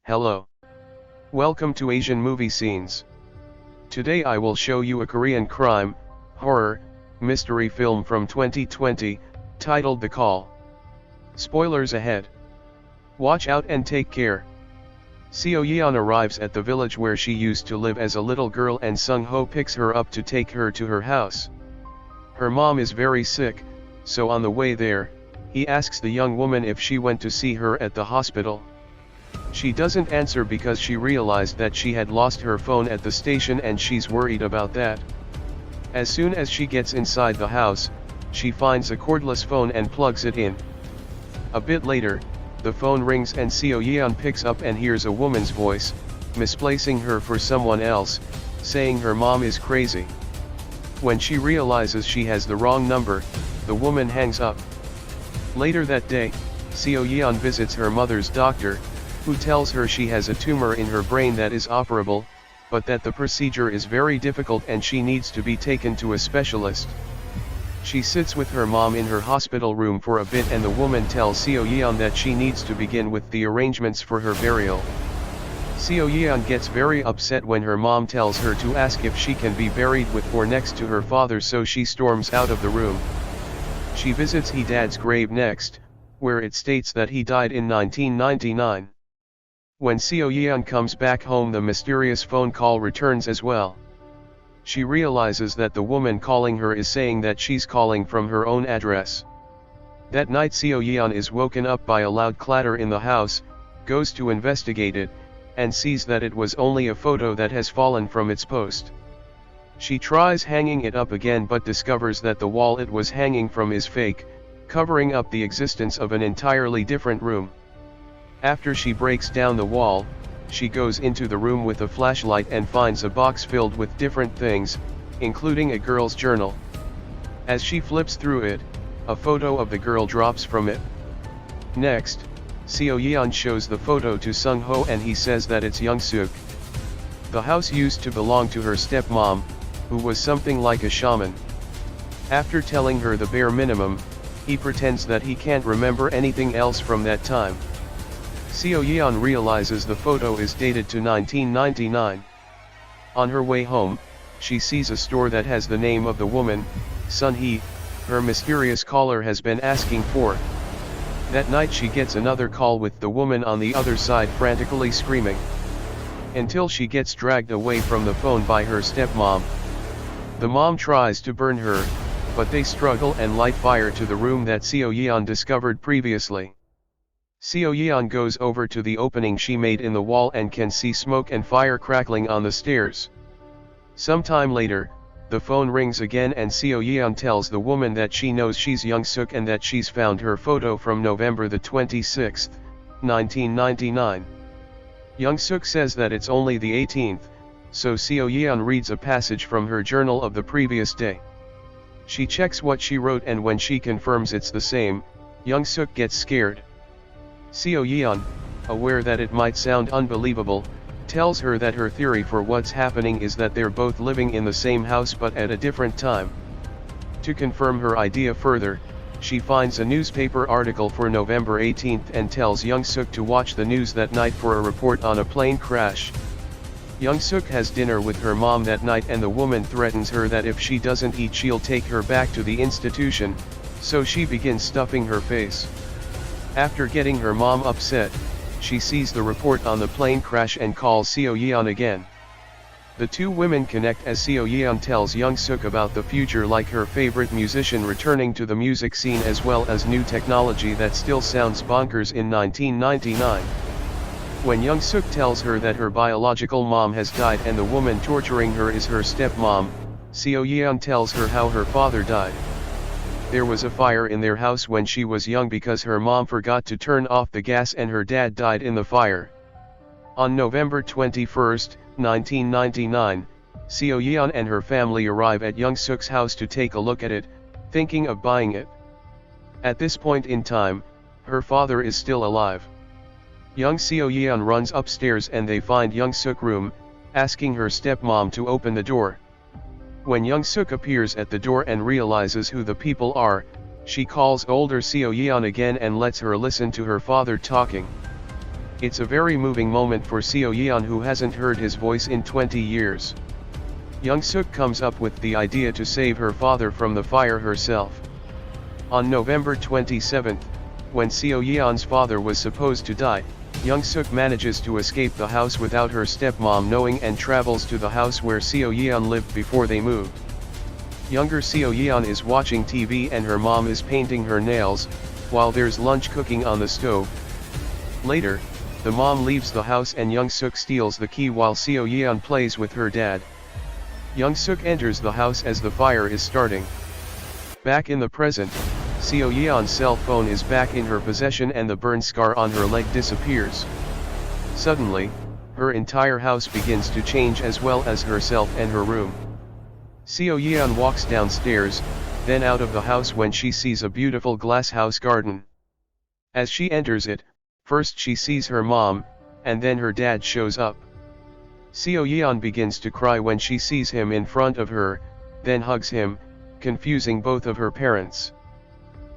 Hello. Welcome to Asian Movie Scenes. Today I will show you a Korean crime, horror, mystery film from 2020, titled The Call. Spoilers ahead. Watch out and take care. Seo Yeon arrives at the village where she used to live as a little girl and Sung Ho picks her up to take her to her house. Her mom is very sick, so on the way there, he asks the young woman if she went to see her at the hospital. She doesn't answer because she realized that she had lost her phone at the station and she's worried about that. As soon as she gets inside the house, she finds a cordless phone and plugs it in. A bit later, the phone rings and Seo Yeon picks up and hears a woman's voice, misplacing her for someone else, saying her mom is crazy. When she realizes she has the wrong number, the woman hangs up. Later that day, Seo Yeon visits her mother's doctor, who tells her she has a tumor in her brain that is operable, but that the procedure is very difficult and she needs to be taken to a specialist. She sits with her mom in her hospital room for a bit and the woman tells Seo Yeon that she needs to begin with the arrangements for her burial. Seo Yeon gets very upset when her mom tells her to ask if she can be buried with or next to her father, so she storms out of the room. She visits his dad's grave next, where it states that he died in 1999. When Seo Yeon comes back home, the mysterious phone call returns as well. She realizes that the woman calling her is saying that she's calling from her own address. That night Seo Yeon is woken up by a loud clatter in the house, goes to investigate it, and sees that it was only a photo that has fallen from its post. She tries hanging it up again but discovers that the wall it was hanging from is fake, covering up the existence of an entirely different room. After she breaks down the wall, she goes into the room with a flashlight and finds a box filled with different things, including a girl's journal. As she flips through it, a photo of the girl drops from it. Next, Seo Yeon shows the photo to Sung Ho and he says that it's Young Suk. The house used to belong to her stepmom, who was something like a shaman. After telling her the bare minimum, he pretends that he can't remember anything else from that time. Seo Yeon realizes the photo is dated to 1999. On her way home, she sees a store that has the name of the woman, Sun Hee, her mysterious caller has been asking for. That night she gets another call with the woman on the other side frantically screaming. Until she gets dragged away from the phone by her stepmom. The mom tries to burn her, but they struggle and light fire to the room that Seo Yeon discovered previously. Seo Yeon goes over to the opening she made in the wall and can see smoke and fire crackling on the stairs. Sometime later, the phone rings again and Seo Yeon tells the woman that she knows she's Young Suk and that she's found her photo from November the 26th, 1999. Young Suk says that it's only the 18th, so Seo Yeon reads a passage from her journal of the previous day. She checks what she wrote and when she confirms it's the same, Young Suk gets scared. Seo Yeon, aware that it might sound unbelievable, tells her that her theory for what's happening is that they're both living in the same house but at a different time. To confirm her idea further, she finds a newspaper article for November 18th and tells Young Suk to watch the news that night for a report on a plane crash. Young Suk has dinner with her mom that night and the woman threatens her that if she doesn't eat she'll take her back to the institution, so she begins stuffing her face. After getting her mom upset, she sees the report on the plane crash and calls Seo Yeon again. The two women connect as Seo Yeon tells Young Suk about the future, like her favorite musician returning to the music scene as well as new technology that still sounds bonkers in 1999. When Young Suk tells her that her biological mom has died and the woman torturing her is her stepmom, Seo Yeon tells her how her father died. There was a fire in their house when she was young because her mom forgot to turn off the gas and her dad died in the fire. On November 21, 1999, Seo Yeon and her family arrive at Young Suk's house to take a look at it, thinking of buying it. At this point in time, her father is still alive. Young Seo Yeon runs upstairs and they find Young Suk's room, asking her stepmom to open the door. When Young Suk appears at the door and realizes who the people are, she calls older Seo Yeon again and lets her listen to her father talking. It's a very moving moment for Seo Yeon, who hasn't heard his voice in 20 years. Young Suk comes up with the idea to save her father from the fire herself. On November 27, when Seo Yeon's father was supposed to die, Young Suk manages to escape the house without her stepmom knowing and travels to the house where Seo Yeon lived before they moved. Younger Seo Yeon is watching TV and her mom is painting her nails, while there's lunch cooking on the stove. Later, the mom leaves the house and Young Suk steals the key while Seo Yeon plays with her dad. Young Suk enters the house as the fire is starting. Back in the present, Seo Yeon's cell phone is back in her possession and the burn scar on her leg disappears. Suddenly, her entire house begins to change as well as herself and her room. Seo Yeon walks downstairs, then out of the house when she sees a beautiful glass house garden. As she enters it, first she sees her mom, and then her dad shows up. Seo Yeon begins to cry when she sees him in front of her, then hugs him, confusing both of her parents.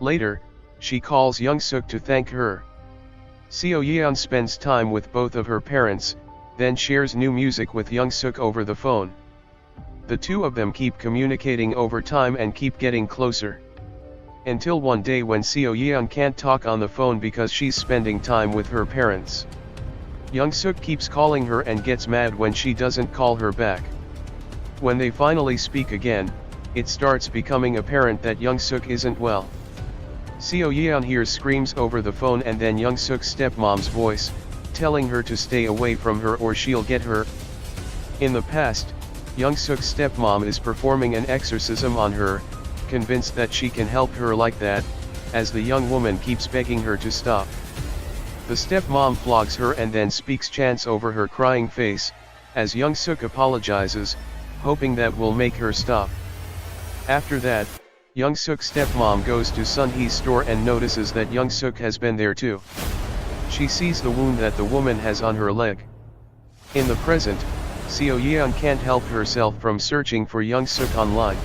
Later, she calls Young Suk to thank her. Seo Yeon spends time with both of her parents, then shares new music with Young Suk over the phone. The two of them keep communicating over time and keep getting closer. Until one day when Seo Yeon can't talk on the phone because she's spending time with her parents. Young Suk keeps calling her and gets mad when she doesn't call her back. When they finally speak again, it starts becoming apparent that Young Suk isn't well. Seo Yeon hears screams over the phone and then Young Suk's stepmom's voice, telling her to stay away from her or she'll get her. In the past, Young Suk's stepmom is performing an exorcism on her, convinced that she can help her like that, as the young woman keeps begging her to stop. The stepmom flogs her and then speaks chants over her crying face, as Young Suk apologizes, hoping that will make her stop. After that, Young Suk's stepmom goes to Sun Hee's store and notices that Young Suk has been there too. She sees the wound that the woman has on her leg. In the present, Seo Yeon can't help herself from searching for Young Suk online.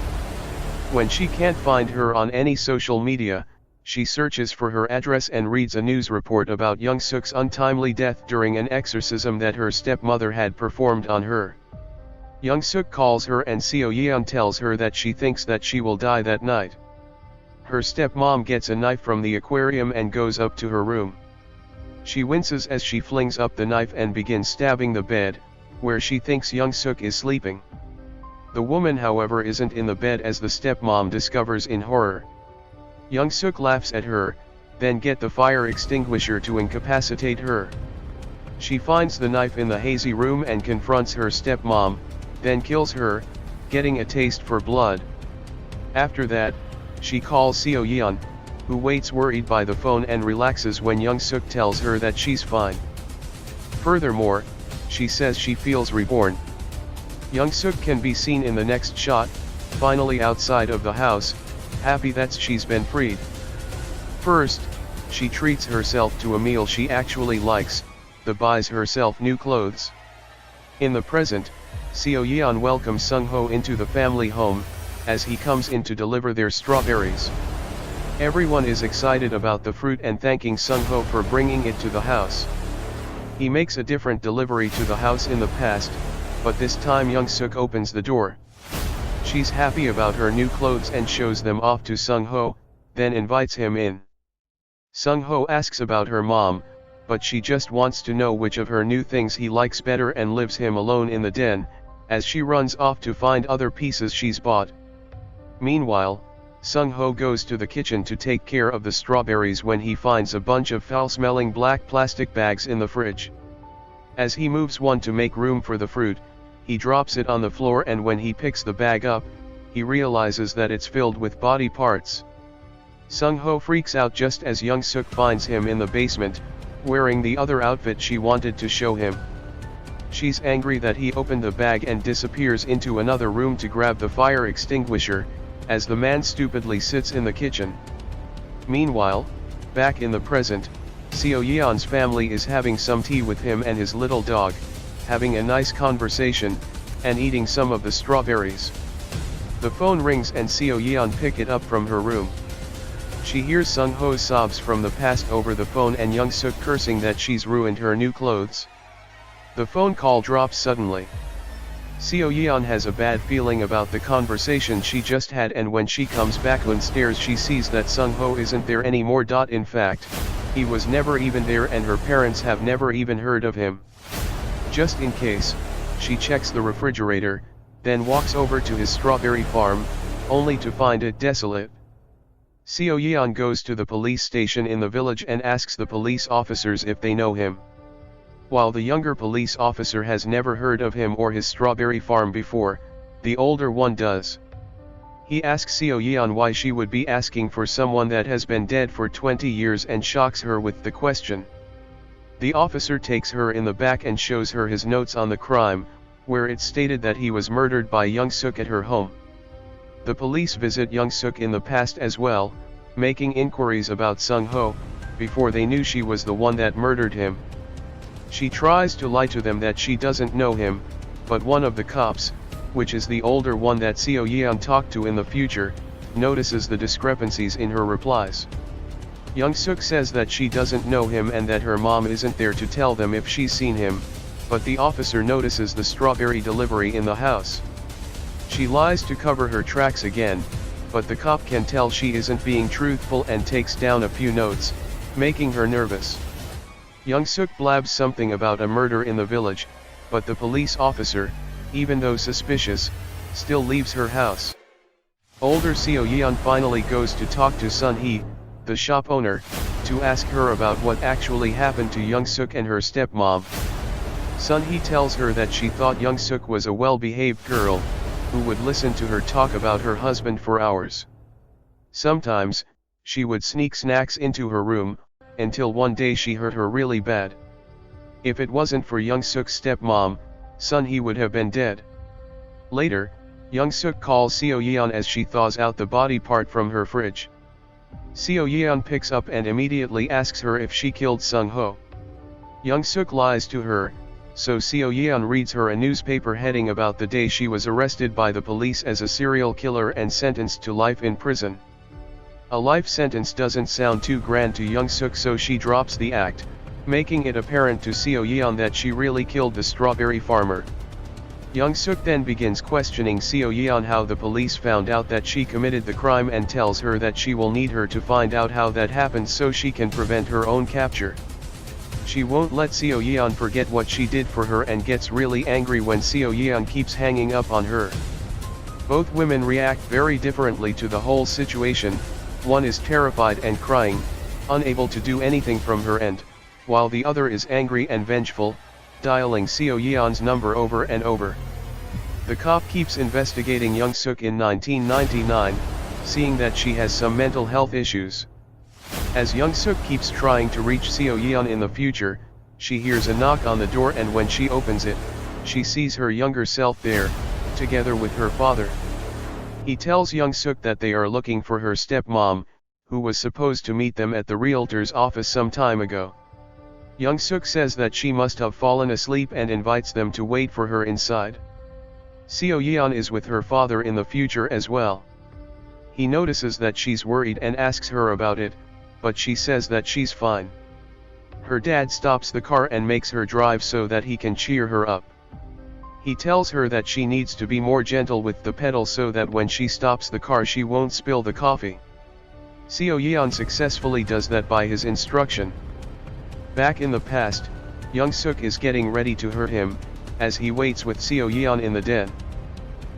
When she can't find her on any social media, she searches for her address and reads a news report about Young Suk's untimely death during an exorcism that her stepmother had performed on her. Young Suk calls her and Seo Yeon tells her that she thinks that she will die that night. Her stepmom gets a knife from the aquarium and goes up to her room. She winces as she flings up the knife and begins stabbing the bed, where she thinks Young Suk is sleeping. The woman, however, isn't in the bed as the stepmom discovers in horror. Young Suk laughs at her, then gets the fire extinguisher to incapacitate her. She finds the knife in the hazy room and confronts her stepmom, then kills her, getting a taste for blood. After that, she calls Seo Yeon, who waits worried by the phone and relaxes when Young Suk tells her that she's fine. Furthermore, she says she feels reborn. Young Suk can be seen in the next shot, finally outside of the house, happy that she's been freed. First, she treats herself to a meal she actually likes, then buys herself new clothes. In the present, Seo Yeon welcomes Sung Ho into the family home, as he comes in to deliver their strawberries. Everyone is excited about the fruit and thanking Sung Ho for bringing it to the house. He makes a different delivery to the house in the past, but this time Young Suk opens the door. She's happy about her new clothes and shows them off to Sung Ho, then invites him in. Sung Ho asks about her mom, but she just wants to know which of her new things he likes better and leaves him alone in the den, as she runs off to find other pieces she's bought. Meanwhile, Sung Ho goes to the kitchen to take care of the strawberries when he finds a bunch of foul-smelling black plastic bags in the fridge. As he moves one to make room for the fruit, he drops it on the floor and when he picks the bag up, he realizes that it's filled with body parts. Sung Ho freaks out just as Young Suk finds him in the basement, wearing the other outfit she wanted to show him. She's angry that he opened the bag and disappears into another room to grab the fire extinguisher, as the man stupidly sits in the kitchen. Meanwhile, back in the present, Seo Yeon's family is having some tea with him and his little dog, having a nice conversation, and eating some of the strawberries. The phone rings and Seo Yeon picks it up from her room. She hears Sung Ho's sobs from the past over the phone and Young Suk cursing that she's ruined her new clothes. The phone call drops suddenly. Seo Yeon has a bad feeling about the conversation she just had, and when she comes back downstairs she sees that Sung Ho isn't there anymore. In fact, he was never even there and her parents have never even heard of him. Just in case, she checks the refrigerator, then walks over to his strawberry farm, only to find it desolate. Seo Yeon goes to the police station in the village and asks the police officers if they know him. While the younger police officer has never heard of him or his strawberry farm before, the older one does. He asks Seo Yeon why she would be asking for someone that has been dead for 20 years and shocks her with the question. The officer takes her in the back and shows her his notes on the crime, where it stated that he was murdered by Young Suk at her home. The police visit Young Suk in the past as well, making inquiries about Sung Ho, before they knew she was the one that murdered him. She tries to lie to them that she doesn't know him, but one of the cops, which is the older one that Seo Yeon talked to in the future, notices the discrepancies in her replies. Young Suk says that she doesn't know him and that her mom isn't there to tell them if she's seen him, but the officer notices the strawberry delivery in the house. She lies to cover her tracks again, but the cop can tell she isn't being truthful and takes down a few notes, making her nervous. Young Suk blabs something about a murder in the village, but the police officer, even though suspicious, still leaves her house. Older Seo Yeon finally goes to talk to Sun Hee, the shop owner, to ask her about what actually happened to Young Suk and her stepmom. Sun Hee tells her that she thought Young Suk was a well-behaved girl, who would listen to her talk about her husband for hours. Sometimes, she would sneak snacks into her room, until one day she hurt her really bad. If it wasn't for Young Suk's stepmom, Sun Hee would have been dead. Later, Young Suk calls Seo Yeon as she thaws out the body part from her fridge. Seo Yeon picks up and immediately asks her if she killed Sung Ho. Young Suk lies to her, so Seo Yeon reads her a newspaper heading about the day she was arrested by the police as a serial killer and sentenced to life in prison. A life sentence doesn't sound too grand to Young Suk, so she drops the act, making it apparent to Seo Yeon that she really killed the strawberry farmer. Young Suk then begins questioning Seo Yeon how the police found out that she committed the crime and tells her that she will need her to find out how that happened so she can prevent her own capture. She won't let Seo Yeon forget what she did for her and gets really angry when Seo Yeon keeps hanging up on her. Both women react very differently to the whole situation. One is terrified and crying, unable to do anything from her end, while the other is angry and vengeful, dialing Seo Yeon's number over and over. The cop keeps investigating Young Suk in 1999, seeing that she has some mental health issues. As Young Suk keeps trying to reach Seo Yeon in the future, she hears a knock on the door, and when she opens it, she sees her younger self there, together with her father. He tells Young Suk that they are looking for her stepmom, who was supposed to meet them at the realtor's office some time ago. Young Suk says that she must have fallen asleep and invites them to wait for her inside. Seo Yeon is with her father in the future as well. He notices that she's worried and asks her about it, but she says that she's fine. Her dad stops the car and makes her drive so that he can cheer her up. He tells her that she needs to be more gentle with the pedal so that when she stops the car she won't spill the coffee. Seo Yeon successfully does that by his instruction. Back in the past, Young Suk is getting ready to hurt him, as he waits with Seo Yeon in the den.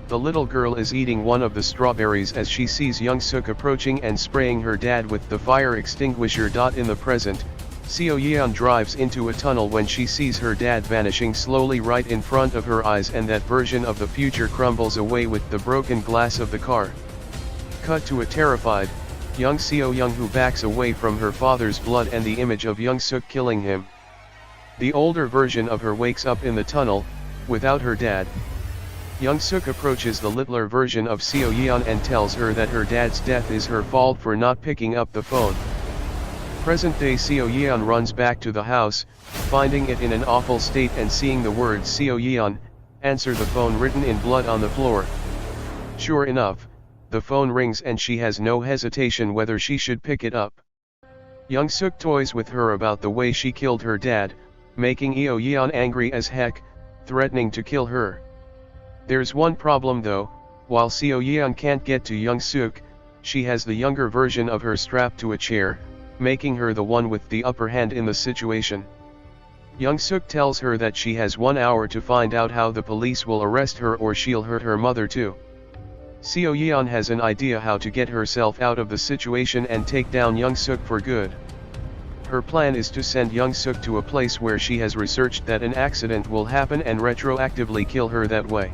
The little girl is eating one of the strawberries as she sees Young Suk approaching and spraying her dad with the fire extinguisher. In the present, Seo Yeon drives into a tunnel when she sees her dad vanishing slowly right in front of her eyes, and that version of the future crumbles away with the broken glass of the car. Cut to a terrified, young Seo Young who backs away from her father's blood and the image of Young Suk killing him. The older version of her wakes up in the tunnel, without her dad. Young Suk approaches the littler version of Seo Yeon and tells her that her dad's death is her fault for not picking up the phone. Present-day Seo Yeon runs back to the house, finding it in an awful state and seeing the words "Seo Yeon, answer the phone" written in blood on the floor. Sure enough, the phone rings and she has no hesitation whether she should pick it up. Young Suk toys with her about the way she killed her dad, making Eo Yeon angry as heck, threatening to kill her. There's one problem though, while Seo Yeon can't get to Young Suk, she has the younger version of her strapped to a chair, making her the one with the upper hand in the situation. Young Suk tells her that she has 1 hour to find out how the police will arrest her or she'll hurt her mother too. Seo Yeon has an idea how to get herself out of the situation and take down Young Suk for good. Her plan is to send Young Suk to a place where she has researched that an accident will happen and retroactively kill her that way.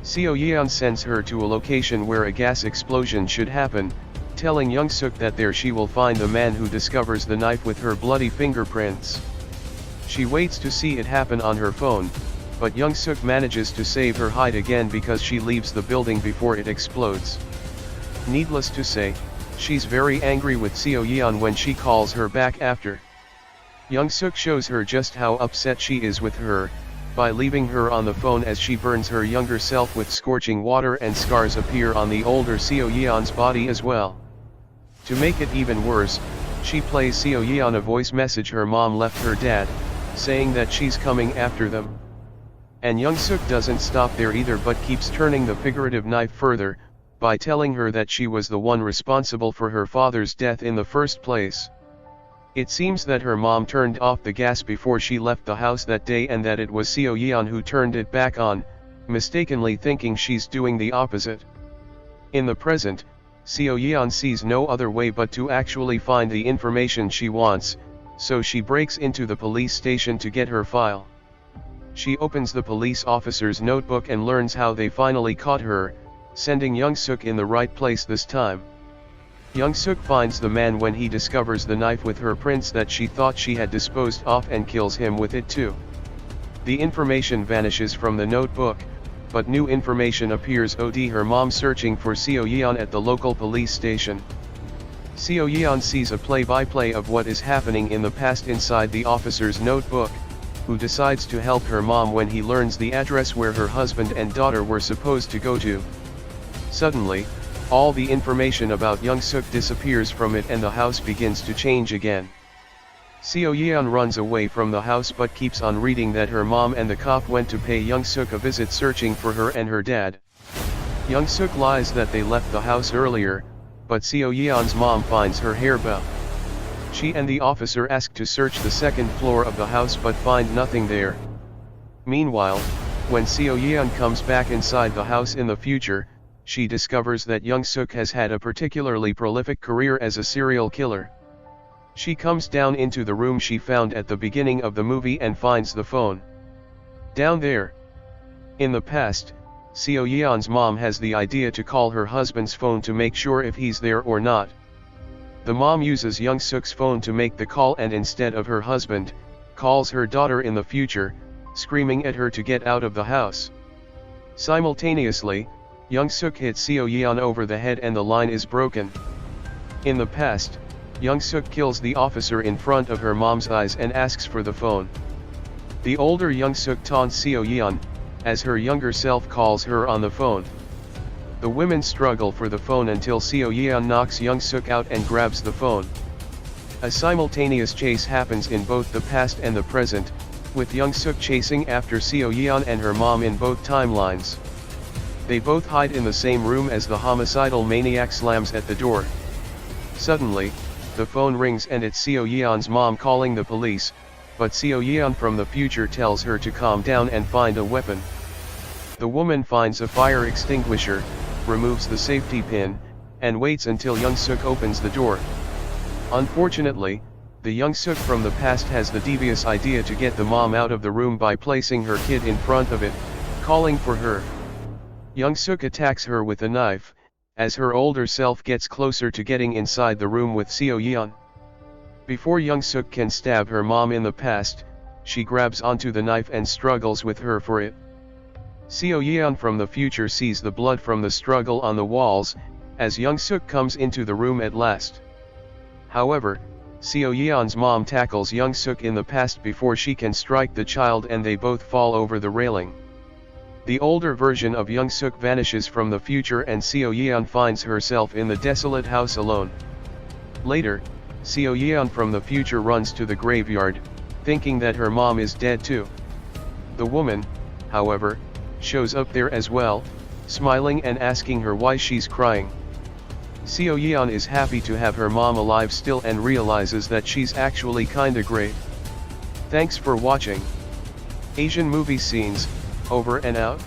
Seo Yeon sends her to a location where a gas explosion should happen, telling Young Suk that there she will find the man who discovers the knife with her bloody fingerprints. She waits to see it happen on her phone, but Young Suk manages to save her hide again because she leaves the building before it explodes. Needless to say, she's very angry with Seo Yeon when she calls her back after. Young Suk shows her just how upset she is with her, by leaving her on the phone as she burns her younger self with scorching water and scars appear on the older Seo Yeon's body as well. To make it even worse, she plays Seo Yeon a voice message her mom left her dad, saying that she's coming after them. And Young Suk doesn't stop there either but keeps turning the figurative knife further, by telling her that she was the one responsible for her father's death in the first place. It seems that her mom turned off the gas before she left the house that day and that it was Seo Yeon who turned it back on, mistakenly thinking she's doing the opposite. In the present, Seo Yeon sees no other way but to actually find the information she wants, so she breaks into the police station to get her file. She opens the police officer's notebook and learns how they finally caught her, sending Young Suk in the right place this time. Young Suk finds the man when he discovers the knife with her prints that she thought she had disposed of and kills him with it too. The information vanishes from the notebook, but new information appears. Her mom searching for Seo Yeon at the local police station. Seo Yeon sees a play-by-play of what is happening in the past inside the officer's notebook, who decides to help her mom when he learns the address where her husband and daughter were supposed to go to. Suddenly, all the information about Young Suk disappears from it and the house begins to change again. Seo Yeon runs away from the house but keeps on reading that her mom and the cop went to pay Young Suk a visit searching for her and her dad. Young Suk lies that they left the house earlier, but Seo Yeon's mom finds her hair bow. She and the officer ask to search the second floor of the house but find nothing there. Meanwhile, when Seo Yeon comes back inside the house in the future, she discovers that Young Suk has had a particularly prolific career as a serial killer. She comes down into the room she found at the beginning of the movie and finds the phone down there. In the past, Seo Yeon's mom has the idea to call her husband's phone to make sure if he's there or not. The mom uses Young Suk's phone to make the call and instead of her husband, calls her daughter in the future, screaming at her to get out of the house. Simultaneously, Young Suk hits Seo Yeon over the head and the line is broken. In the past, Young Suk kills the officer in front of her mom's eyes and asks for the phone. The older Young Suk taunts Seo Yeon, as her younger self calls her on the phone. The women struggle for the phone until Seo Yeon knocks Young Suk out and grabs the phone. A simultaneous chase happens in both the past and the present, with Young Suk chasing after Seo Yeon and her mom in both timelines. They both hide in the same room as the homicidal maniac slams at the door. Suddenly, the phone rings and it's Seo Yeon's mom calling the police, but Seo Yeon from the future tells her to calm down and find a weapon. The woman finds a fire extinguisher, removes the safety pin, and waits until Young Suk opens the door. Unfortunately, the Young Suk from the past has the devious idea to get the mom out of the room by placing her kid in front of it, calling for her. Young Suk attacks her with a knife, as her older self gets closer to getting inside the room with Seo Yeon. Before Young Suk can stab her mom in the past, she grabs onto the knife and struggles with her for it. Seo Yeon from the future sees the blood from the struggle on the walls, as Young Suk comes into the room at last. However, Seo Yeon's mom tackles Young Suk in the past before she can strike the child and they both fall over the railing. The older version of Young Suk vanishes from the future and Seo Yeon finds herself in the desolate house alone. Later, Seo Yeon from the future runs to the graveyard, thinking that her mom is dead too. The woman, however, shows up there as well, smiling and asking her why she's crying. Seo Yeon is happy to have her mom alive still and realizes that she's actually kinda great. Thanks for watching. Asian movie scenes, over and out.